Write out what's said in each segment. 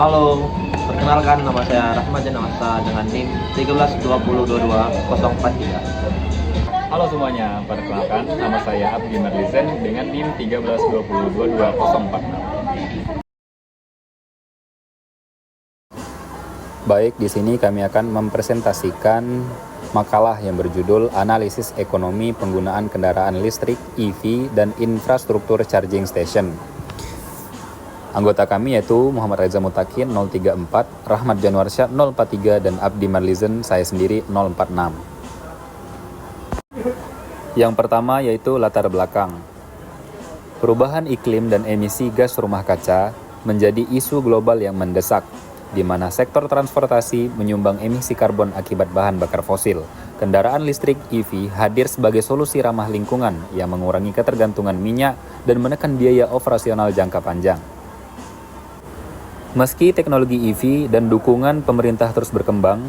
Halo, perkenalkan nama saya Rahmat Janawasa dengan NIM 13202204 Halo semuanya, perkenalkan nama saya Abdi Marlizen dengan NIM 13202204. Baik, di sini kami akan mempresentasikan makalah yang berjudul Analisis Ekonomi Penggunaan Kendaraan Listrik (EV) dan Infrastruktur Charging Station. Anggota kami yaitu Muhammad Reza Mutakin 034, Rahmat Januarsyah 043, dan Abdi Marlizen saya sendiri 046. Yang pertama yaitu latar belakang. Perubahan iklim dan emisi gas rumah kaca menjadi isu global yang mendesak, di mana sektor transportasi menyumbang emisi karbon akibat bahan bakar fosil. Kendaraan listrik EV hadir sebagai solusi ramah lingkungan yang mengurangi ketergantungan minyak dan menekan biaya operasional jangka panjang. Meski teknologi EV dan dukungan pemerintah terus berkembang,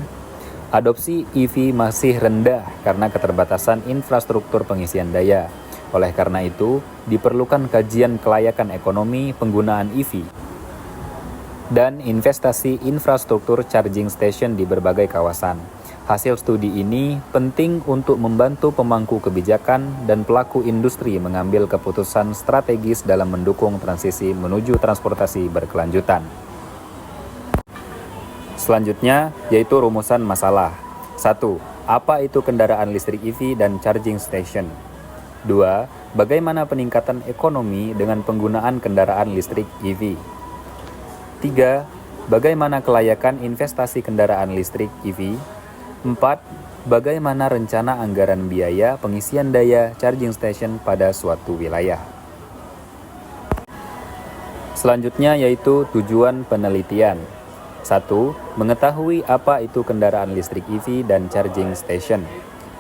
adopsi EV masih rendah karena keterbatasan infrastruktur pengisian daya. Oleh karena itu, diperlukan kajian kelayakan ekonomi penggunaan EV dan investasi infrastruktur charging station di berbagai kawasan. Hasil studi ini penting untuk membantu pemangku kebijakan dan pelaku industri mengambil keputusan strategis dalam mendukung transisi menuju transportasi berkelanjutan. Selanjutnya, yaitu rumusan masalah. 1. Apa itu kendaraan listrik EV dan charging station? 2. Bagaimana peningkatan ekonomi dengan penggunaan kendaraan listrik EV? 3. Bagaimana kelayakan investasi kendaraan listrik EV? 4. Bagaimana rencana anggaran biaya pengisian daya charging station pada suatu wilayah? Selanjutnya yaitu tujuan penelitian. 1. Mengetahui apa itu kendaraan listrik EV dan charging station.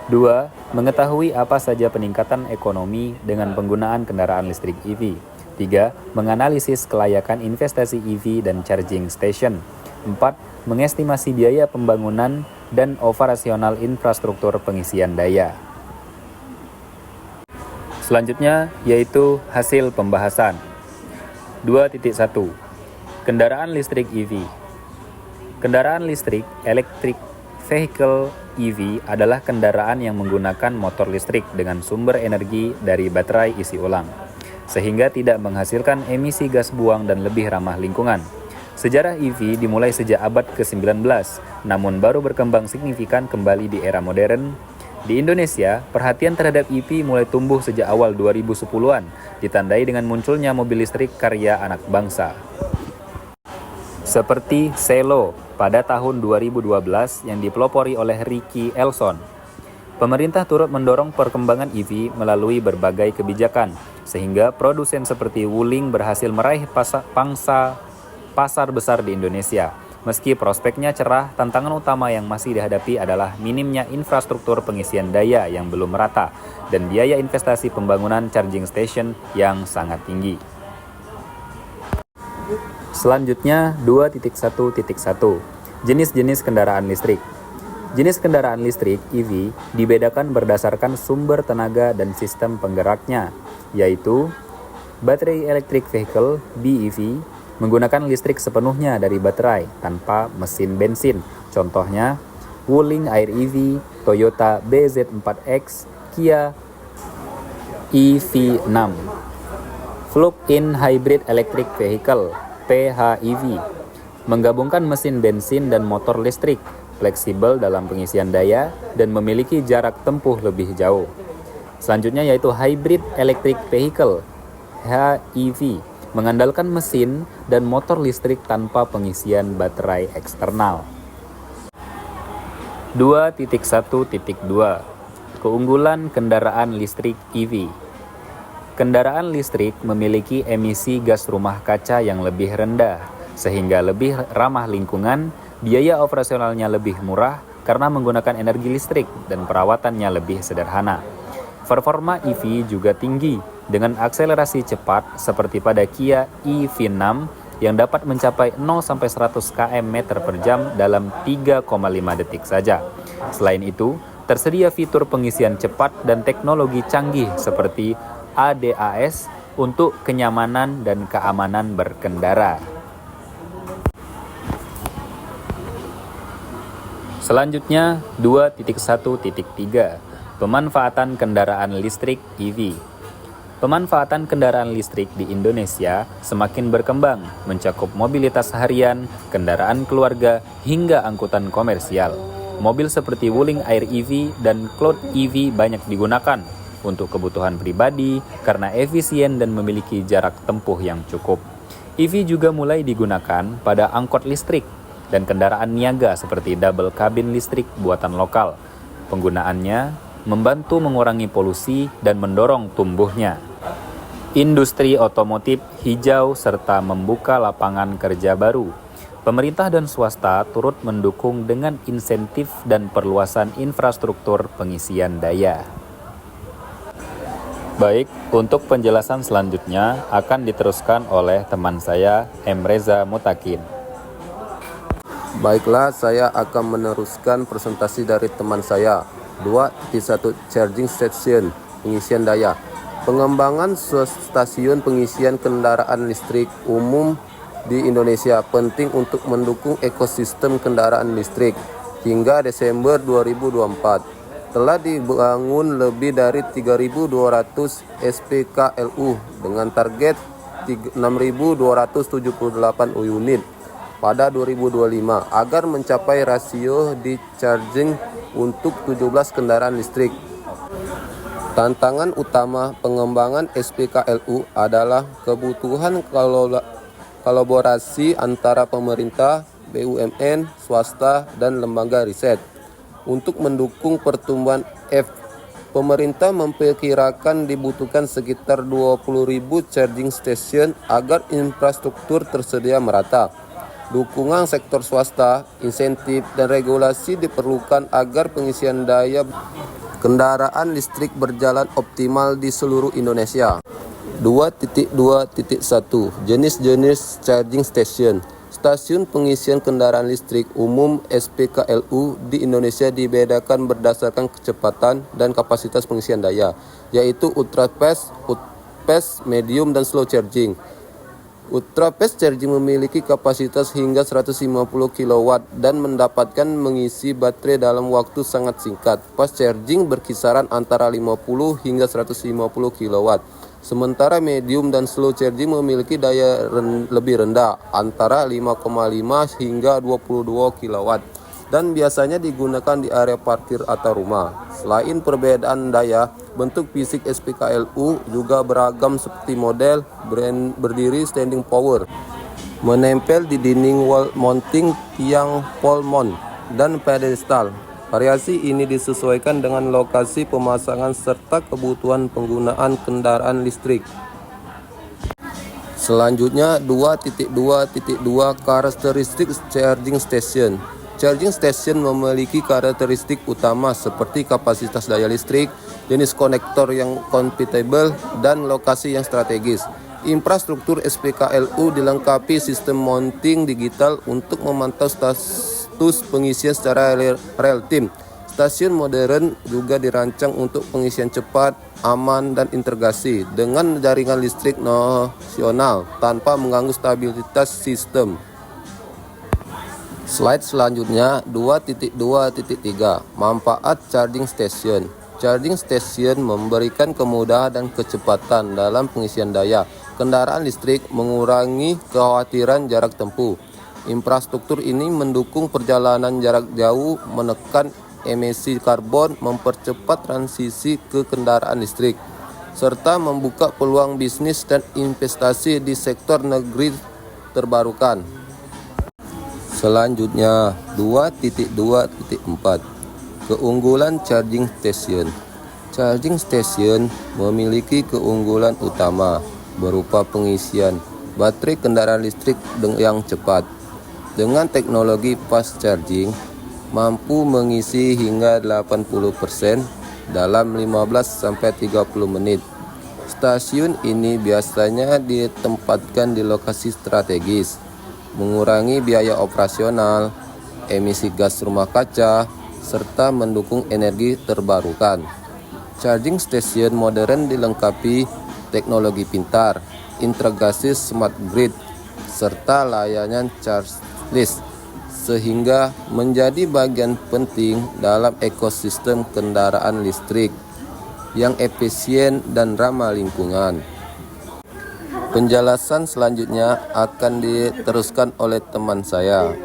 2. Mengetahui apa saja peningkatan ekonomi dengan penggunaan kendaraan listrik EV. 3. Menganalisis kelayakan investasi EV dan charging station. 4. Mengestimasi biaya pembangunan dan operasional infrastruktur pengisian daya. Selanjutnya yaitu hasil pembahasan. 2.1. Kendaraan listrik EV. Kendaraan listrik (electric vehicle EV) adalah kendaraan yang menggunakan motor listrik dengan sumber energi dari baterai isi ulang, sehingga tidak menghasilkan emisi gas buang dan lebih ramah lingkungan. Sejarah EV dimulai sejak abad ke-19, namun baru berkembang signifikan kembali di era modern. Di Indonesia, perhatian terhadap EV mulai tumbuh sejak awal 2010-an, ditandai dengan munculnya mobil listrik karya anak bangsa seperti Selo pada tahun 2012 yang dipelopori oleh Ricky Elson. Pemerintah turut mendorong perkembangan EV melalui berbagai kebijakan, sehingga produsen seperti Wuling berhasil meraih pasar besar di Indonesia. Meski prospeknya cerah, tantangan utama yang masih dihadapi adalah minimnya infrastruktur pengisian daya yang belum merata dan biaya investasi pembangunan charging station yang sangat tinggi. Selanjutnya 2.1.1 Jenis-jenis kendaraan listrik. Jenis kendaraan listrik EV dibedakan berdasarkan sumber tenaga dan sistem penggeraknya, yaitu Battery Electric Vehicle (BEV) menggunakan listrik sepenuhnya dari baterai tanpa mesin bensin. Contohnya Wuling Air EV, Toyota BZ4X, Kia EV6. Plug-in Hybrid Electric Vehicle (PHEV) menggabungkan mesin bensin dan motor listrik, fleksibel dalam pengisian daya, dan memiliki jarak tempuh lebih jauh. Selanjutnya yaitu Hybrid Electric Vehicle (HEV), mengandalkan mesin dan motor listrik tanpa pengisian baterai eksternal. 2.1.2 Keunggulan kendaraan listrik EV. Kendaraan listrik memiliki emisi gas rumah kaca yang lebih rendah, sehingga lebih ramah lingkungan, biaya operasionalnya lebih murah karena menggunakan energi listrik, dan perawatannya lebih sederhana. Performa EV juga tinggi, dengan akselerasi cepat seperti pada Kia EV6 yang dapat mencapai 0-100 km per jam dalam 3,5 detik saja. Selain itu, tersedia fitur pengisian cepat dan teknologi canggih seperti ADAS untuk kenyamanan dan keamanan berkendara. Selanjutnya 2.1.3 Pemanfaatan kendaraan listrik EV. Pemanfaatan kendaraan listrik di Indonesia semakin berkembang, mencakup mobilitas harian, kendaraan keluarga, hingga angkutan komersial. Mobil seperti Wuling Air EV dan Cloud EV banyak digunakan untuk kebutuhan pribadi karena efisien dan memiliki jarak tempuh yang cukup. EV juga mulai digunakan pada angkot listrik dan kendaraan niaga seperti double cabin listrik buatan lokal. Penggunaannya membantu mengurangi polusi dan mendorong tumbuhnya industri otomotif hijau serta membuka lapangan kerja baru. Pemerintah dan swasta turut mendukung dengan insentif dan perluasan infrastruktur pengisian daya. Baik, untuk penjelasan selanjutnya akan diteruskan oleh teman saya, M. Reza Mutakin. Baiklah, saya akan meneruskan presentasi dari teman saya. 2.1 Charging Station, pengisian daya. Pengembangan stasiun pengisian kendaraan listrik umum di Indonesia penting untuk mendukung ekosistem kendaraan listrik. Hingga Desember 2024, telah dibangun lebih dari 3.200 SPKLU dengan target 6.278 unit pada 2025 agar mencapai rasio di charging untuk 17 kendaraan listrik. Tantangan utama pengembangan SPKLU adalah kebutuhan kolaborasi antara pemerintah, BUMN, swasta, dan lembaga riset. Untuk mendukung pertumbuhan pemerintah memperkirakan dibutuhkan sekitar 20.000 charging station agar infrastruktur tersedia merata. Dukungan sektor swasta, insentif, dan regulasi diperlukan agar pengisian daya kendaraan listrik berjalan optimal di seluruh Indonesia. 2.2.1 Jenis-jenis charging station. Stasiun pengisian kendaraan listrik umum SPKLU di Indonesia dibedakan berdasarkan kecepatan dan kapasitas pengisian daya, yaitu ultra fast, medium, dan slow charging. Ultra fast charging memiliki kapasitas hingga 150 kW dan mendapatkan mengisi baterai dalam waktu sangat singkat. Fast charging berkisaran antara 50 hingga 150 kW. Sementara medium dan slow charging memiliki daya lebih rendah, antara 5,5 hingga 22 kW, dan biasanya digunakan di area parkir atau rumah. Selain perbedaan daya, bentuk fisik SPKLU juga beragam seperti model, berdiri, standing power, menempel di dinding wall mounting, tiang pole mount, dan pedestal. Variasi ini disesuaikan dengan lokasi pemasangan serta kebutuhan penggunaan kendaraan listrik. Selanjutnya 2.2.2 Karakteristik charging station. Charging station memiliki karakteristik utama seperti kapasitas daya listrik, jenis konektor yang compatible, dan lokasi yang strategis. Infrastruktur SPKLU dilengkapi sistem mounting digital untuk memantau status pengisian secara real time. Stasiun modern juga dirancang untuk pengisian cepat, aman, dan integrasi dengan jaringan listrik nasional tanpa mengganggu stabilitas sistem. Slide selanjutnya 2.2.3 Manfaat charging station. Charging station memberikan kemudahan dan kecepatan dalam pengisian daya kendaraan listrik, mengurangi kekhawatiran jarak tempuh. Infrastruktur ini mendukung perjalanan jarak jauh, menekan emisi karbon, mempercepat transisi ke kendaraan listrik, serta membuka peluang bisnis dan investasi di sektor negeri terbarukan. Selanjutnya 2.2.4 Keunggulan charging station. Charging station memiliki keunggulan utama berupa pengisian baterai kendaraan listrik yang cepat. Dengan teknologi fast charging, mampu mengisi hingga 80% dalam 15-30 menit. Stasiun ini biasanya ditempatkan di lokasi strategis, mengurangi biaya operasional, emisi gas rumah kaca, serta mendukung energi terbarukan. Charging station modern dilengkapi teknologi pintar, integrasi smart grid, serta layanan chargeless sehingga menjadi bagian penting dalam ekosistem kendaraan listrik yang efisien dan ramah lingkungan. Penjelasan selanjutnya akan diteruskan oleh teman saya.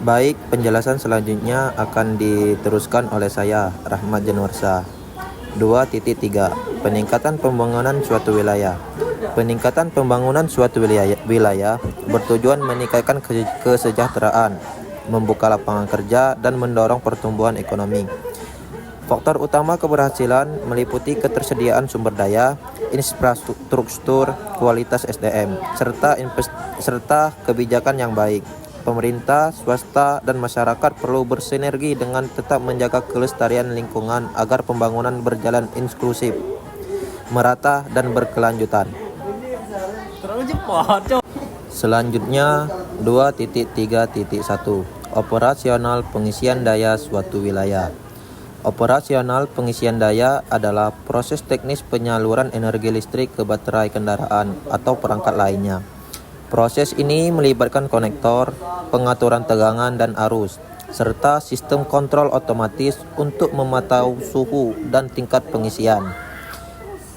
Baik, penjelasan selanjutnya akan diteruskan oleh saya, Rahmat Januarsa. 2.3. Peningkatan pembangunan suatu wilayah. Peningkatan pembangunan suatu wilayah bertujuan meningkatkan kesejahteraan, membuka lapangan kerja, dan mendorong pertumbuhan ekonomi. Faktor utama keberhasilan meliputi ketersediaan sumber daya, infrastruktur, kualitas SDM, serta kebijakan yang baik. Pemerintah, swasta, dan masyarakat perlu bersinergi dengan tetap menjaga kelestarian lingkungan agar pembangunan berjalan inklusif, merata, dan berkelanjutan. Selanjutnya 2.3.1 Operasional pengisian daya suatu wilayah. Operasional pengisian daya adalah proses teknis penyaluran energi listrik ke baterai kendaraan atau perangkat lainnya. Proses ini melibatkan konektor, pengaturan tegangan dan arus, serta sistem kontrol otomatis untuk memantau suhu dan tingkat pengisian.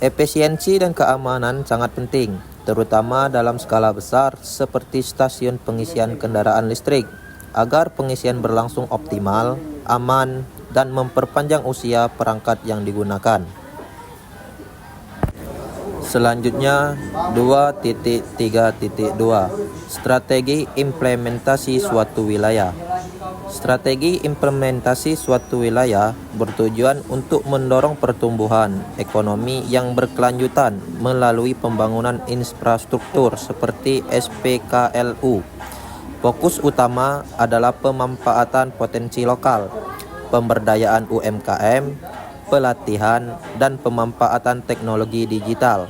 Efisiensi dan keamanan sangat penting, terutama dalam skala besar seperti stasiun pengisian kendaraan listrik, agar pengisian berlangsung optimal, aman, dan memperpanjang usia perangkat yang digunakan. Selanjutnya 2.3.2 Strategi implementasi suatu wilayah. Strategi implementasi suatu wilayah bertujuan untuk mendorong pertumbuhan ekonomi yang berkelanjutan melalui pembangunan infrastruktur seperti SPKLU. Fokus utama adalah pemanfaatan potensi lokal, pemberdayaan UMKM, pelatihan, dan pemanfaatan teknologi digital.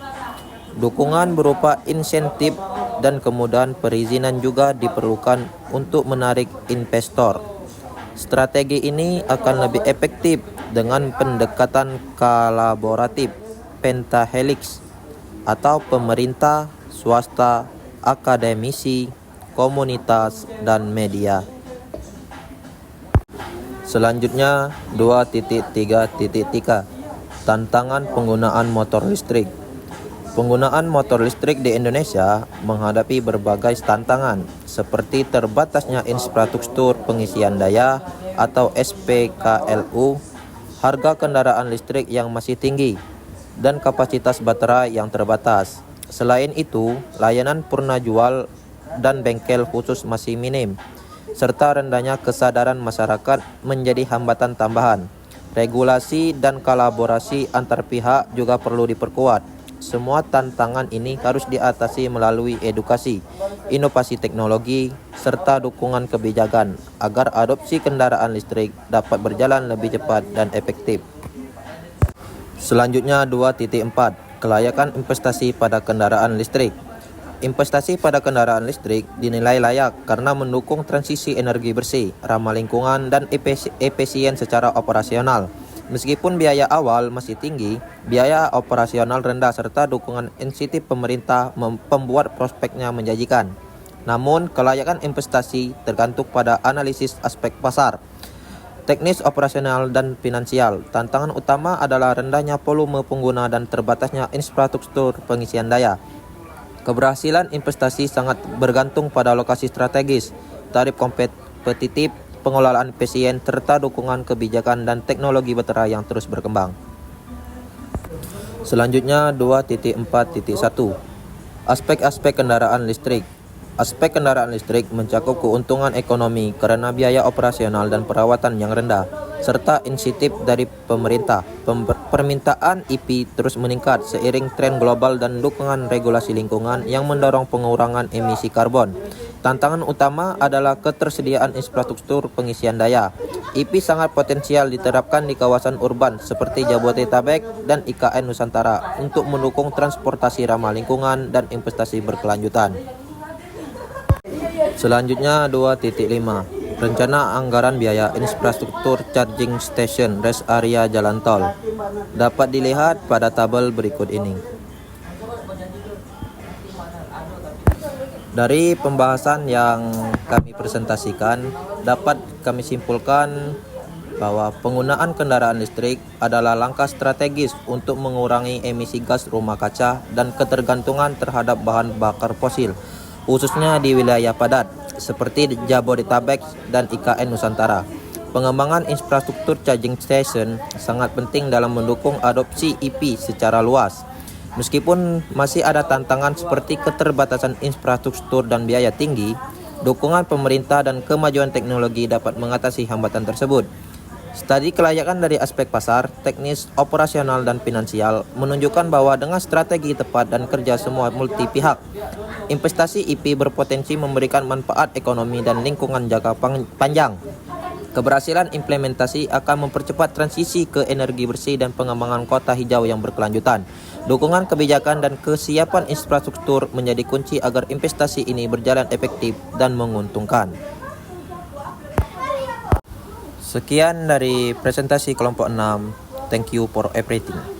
Dukungan berupa insentif dan kemudahan perizinan juga diperlukan untuk menarik investor. Strategi ini akan lebih efektif dengan pendekatan kolaboratif pentahelix atau pemerintah, swasta, akademisi, komunitas, dan media. Selanjutnya 2.3.3 Tantangan penggunaan motor listrik. Penggunaan motor listrik di Indonesia menghadapi berbagai tantangan seperti terbatasnya infrastruktur pengisian daya atau SPKLU, harga kendaraan listrik yang masih tinggi, dan kapasitas baterai yang terbatas. Selain itu, layanan purna jual dan bengkel khusus masih minim, serta rendahnya kesadaran masyarakat menjadi hambatan tambahan. Regulasi dan kolaborasi antar pihak juga perlu diperkuat. Semua tantangan ini harus diatasi melalui edukasi, inovasi teknologi, serta dukungan kebijakan agar adopsi kendaraan listrik dapat berjalan lebih cepat dan efektif. Selanjutnya 2.4 Kelayakan investasi pada kendaraan listrik. Investasi pada kendaraan listrik dinilai layak karena mendukung transisi energi bersih, ramah lingkungan, dan efisien secara operasional. Meskipun biaya awal masih tinggi, biaya operasional rendah serta dukungan insentif pemerintah membuat prospeknya menjanjikan. Namun, kelayakan investasi tergantung pada analisis aspek pasar, teknis operasional, dan finansial. Tantangan utama adalah rendahnya volume pengguna dan terbatasnya infrastruktur pengisian daya. Keberhasilan investasi sangat bergantung pada lokasi strategis, tarif kompetitif, pengelolaan efisien, serta dukungan kebijakan dan teknologi baterai yang terus berkembang. Selanjutnya 2.4.1 Aspek-aspek kendaraan listrik. Aspek kendaraan listrik mencakup keuntungan ekonomi karena biaya operasional dan perawatan yang rendah, serta insentif dari pemerintah. Permintaan EP terus meningkat seiring tren global dan dukungan regulasi lingkungan yang mendorong pengurangan emisi karbon. Tantangan utama adalah ketersediaan infrastruktur pengisian daya. EP sangat potensial diterapkan di kawasan urban seperti Jabodetabek dan IKN Nusantara untuk mendukung transportasi ramah lingkungan dan investasi berkelanjutan. Selanjutnya 2.5 Rencana anggaran biaya infrastruktur charging station rest area jalan tol dapat dilihat pada tabel berikut ini. Dari pembahasan yang kami presentasikan, dapat kami simpulkan bahwa penggunaan kendaraan listrik adalah langkah strategis untuk mengurangi emisi gas rumah kaca dan ketergantungan terhadap bahan bakar fosil, khususnya di wilayah padat seperti Jabodetabek dan IKN Nusantara. Pengembangan infrastruktur charging station sangat penting dalam mendukung adopsi EV secara luas. Meskipun masih ada tantangan seperti keterbatasan infrastruktur dan biaya tinggi, dukungan pemerintah dan kemajuan teknologi dapat mengatasi hambatan tersebut. Studi kelayakan dari aspek pasar, teknis, operasional, dan finansial menunjukkan bahwa dengan strategi tepat dan kerja semua multi pihak, investasi IP berpotensi memberikan manfaat ekonomi dan lingkungan jangka panjang. Keberhasilan implementasi akan mempercepat transisi ke energi bersih dan pengembangan kota hijau yang berkelanjutan. Dukungan kebijakan dan kesiapan infrastruktur menjadi kunci agar investasi ini berjalan efektif dan menguntungkan. Sekian dari presentasi kelompok 6. Thank you for everything.